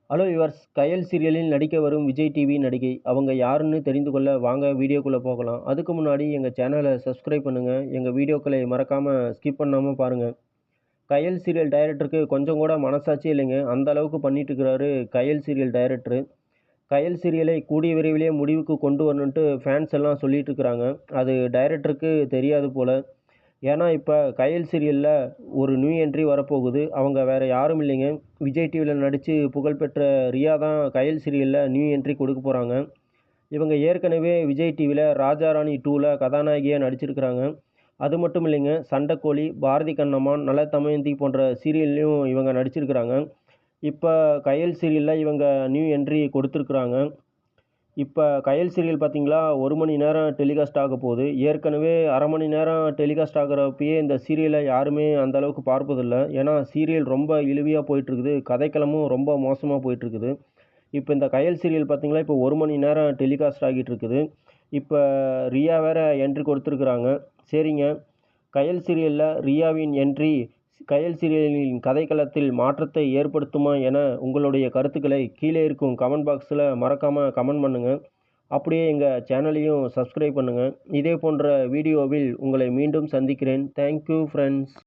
Hello viewers, கயல் சீரியலில் நடிக்க வரும் விஜய் டிவி நடிகை. அவங்க யாருன்னு தெரிந்து கொள்ள வாங்க வீடியோக்குள்ள போகலாம். அதுக்கு முன்னாடி எங்க சேனலை சப்ஸ்கிரைப் பண்ணுங்க. எங்க வீடியோக்களை மறக்காம ஸ்கிப் பண்ணாம பாருங்க. கயல் சீரியல் டைரக்டருக்கு கொஞ்சம் கூட மனசாட்சியே இல்லைங்க. அந்த அளவுக்கு பண்ணிட்டு இருக்கிறாரு கயல் சீரியல் டைரக்டர். கயல் சீரியலை கூடிய விரைவிலேயே முடிவுக்கு கொண்டு வரணுன்ட்டு ஃபேன்ஸ் எல்லாம் சொல்லிட்டு இருக்கிறாங்க. அது டைரக்டருக்கு தெரியாது போல. ஏன்னா இப்போ கயல் சீரியலில் ஒரு நியூ என்ட்ரி வரப்போகுது. அவங்க வேறு யாரும் இல்லைங்க, விஜய் டிவியில் நடித்து புகழ்பெற்ற ரியா தான் கயல் சீரியலில் நியூ என்ட்ரி கொடுக்க போகிறாங்க. இவங்க ஏற்கனவே விஜய் டிவியில் ராஜாராணி 2ல் கதாநாயகியாக நடிச்சிருக்கிறாங்க. அது மட்டும் இல்லைங்க, சண்டைக்கோழி, பாரதி கண்ணம்மான், நல்ல தமயந்தி போன்ற சீரியல்லையும் இவங்க நடிச்சிருக்கிறாங்க. இப்போ கயல் சீரியலில் இவங்க நியூ என்ட்ரி கொடுத்துருக்குறாங்க. இப்போ கயல் சீரியல் பார்த்தீங்களா, 1 மணி நேரம் டெலிகாஸ்ட் ஆக போகுது. ஏற்கனவே அரை மணி நேரம் டெலிகாஸ்ட் ஆகிறப்பயே இந்த சீரியலை யாருமே அந்த அளவுக்கு பார்ப்பதில்ல. ஏன்னா சீரியல் ரொம்ப இழுவியாக போயிட்டுருக்குது. கதைக்களமும் ரொம்ப மோசமாக போயிட்டுருக்குது. இப்போ இந்த கயல் சீரியல் பார்த்தீங்களா, இப்போ 1 மணி நேரம் டெலிகாஸ்ட் ஆகிட்டு இருக்குது. இப்போ ரியா வேற என்ட்ரி கொடுத்துருக்குறாங்க. சரிங்க, கயல் சீரியலில் ரியாவின் என்ட்ரி கயல் சீரியலின் கதைக்களத்தில் மாற்றத்தை ஏற்படுத்துமா என உங்களுடைய கருத்துக்களை கீழே இருக்கும் கமெண்ட் பாக்ஸில் மறக்காமல் கமெண்ட் பண்ணுங்கள். அப்படியே எங்கள் சேனலையும் சப்ஸ்கிரைப் பண்ணுங்கள். இதே போன்ற வீடியோவில் உங்களை மீண்டும் சந்திக்கிறேன். Thank you friends.